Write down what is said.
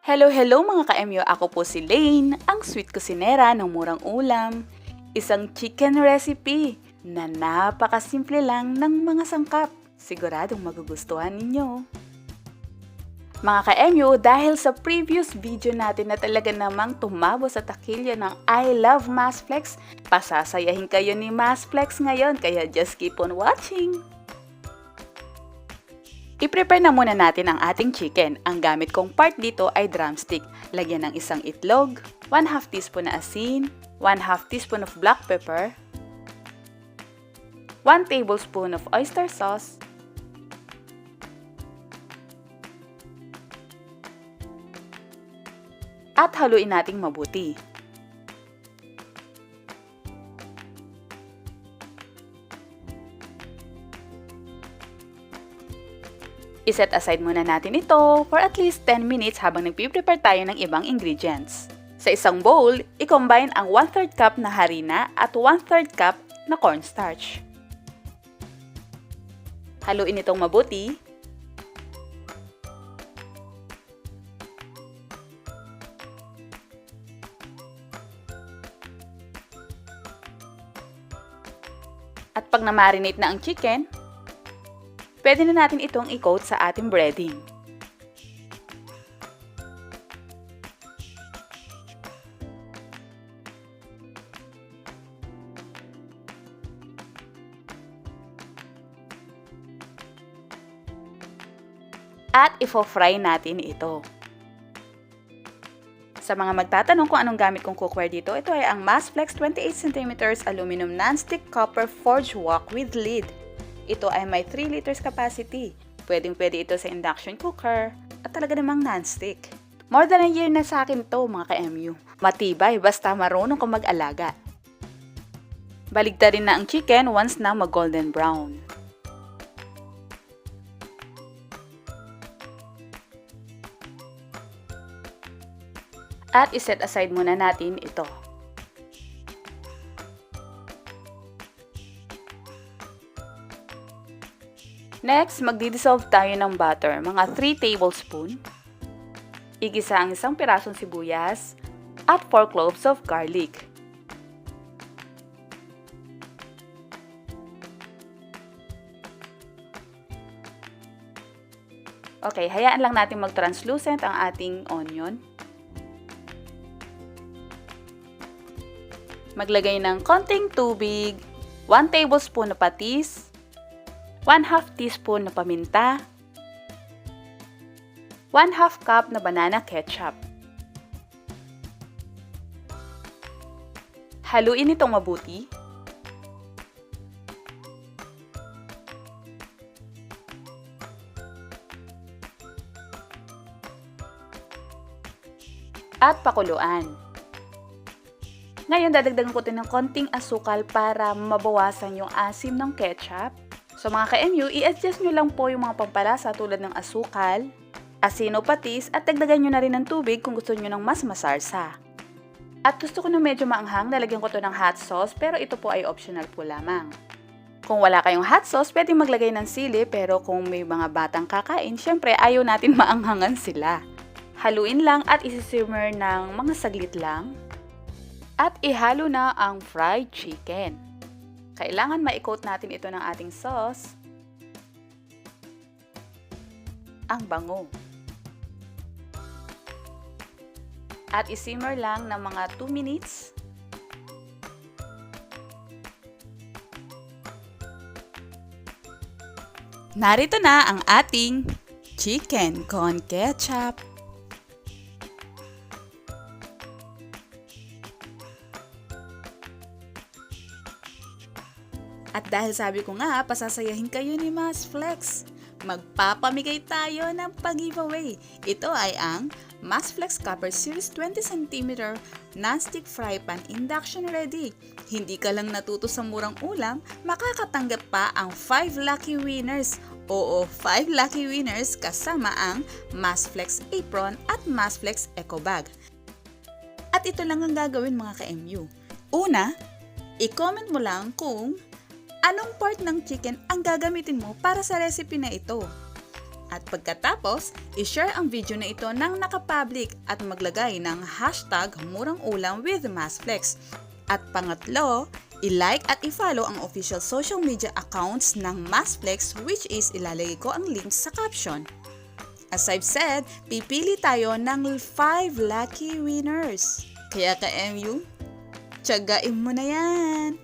Hello mga ka-MU! Ako po si Lane, ang sweet kusinera ng Murang Ulam. Isang chicken recipe na napakasimple lang ng mga sangkap. Siguradong magugustuhan ninyo. Mga ka-MU, dahil sa previous video natin na talaga namang tumabo sa takilya ng I Love Masflex, pasasayahin kayo ni Masflex ngayon, kaya just keep on watching! I-prepare na muna natin ang ating chicken. Ang gamit kong part dito ay drumstick. Lagyan ng isang itlog, 1/2 teaspoon na asin, 1/2 teaspoon of black pepper, 1 tablespoon of oyster sauce, at haluin nating mabuti. I-set aside muna natin ito for at least 10 minutes habang nagpiprepare tayo ng ibang ingredients. Sa isang bowl, i-combine ang 1/3 cup na harina at 1/3 cup na cornstarch. Haluin itong mabuti. At pag na-marinate na ang chicken, pwede na natin itong i-coat sa ating breading. At ifo-fry natin ito. Sa mga magtatanong kung anong gamit kong cookware dito, ito ay ang Masflex 28cm aluminum non-stick copper forged wok with lid. Ito ay may 3 liters capacity. Pwedeng-pwede ito sa induction cooker at talaga namang non-stick. More than a year na sa akin to mga ka-MU. Matibay basta marunong kang mag-alaga. Baligtarin na ang chicken once na mag-golden brown. At iset aside muna natin ito. Next, magdi-dissolve tayo ng butter, mga 3 tablespoon. Igisa ang isang pirasong sibuyas at 4 cloves of garlic. Okay, hayaan lang natin mag-translucent ang ating onion. Maglagay ng konting tubig, 1 tablespoon na patis, 1/2 teaspoon na paminta, 1/2 cup na banana ketchup. Haluin itong mabuti. At pakuluan. Ngayon, dadagdagan ko ito ng konting asukal para mabawasan yung asim ng ketchup. So mga ka-MU, i-adjust nyo lang po yung mga pampalasa tulad ng asukal, asin o patis at dagdagan nyo na rin ng tubig kung gusto nyo ng mas masarsa. At gusto ko na medyo maanghang, lalagyan ko to ng hot sauce pero ito po ay optional po lamang. Kung wala kayong hot sauce, pwede maglagay ng sili pero kung may mga batang kakain, syempre ayaw natin maanghangan sila. Haluin lang at isi-simmer ng mga saglit lang. At ihalo na ang fried chicken. Kailangan ma-coat natin ito ng ating sauce. Ang bango. At isimmer lang ng mga 2 minutes. Narito na ang ating chicken con ketchup. At dahil sabi ko nga, pasasayahin kayo ni Masflex, magpapamigay tayo ng pag-giveaway. Ito ay ang Masflex Copper Series 20cm non-stick fry pan induction ready. Hindi ka lang natuto sa Murang Ulam, makakatanggap pa ang 5 lucky winners. Oo, 5 lucky winners kasama ang Masflex Apron at Masflex Eco Bag. At ito lang ang gagawin mga ka-MU. Una, i-comment mo lang kung anong part ng chicken ang gagamitin mo para sa recipe na ito? At pagkatapos, i-share ang video na ito ng nakapublic at maglagay ng hashtag Murang Ulam with Masflex. At pangatlo, i-like at i-follow ang official social media accounts ng Masflex, which is ilalagay ko ang link sa caption. As I've said, pipili tayo ng 5 lucky winners. Kaya ka-MU, tiyagain mo na yan!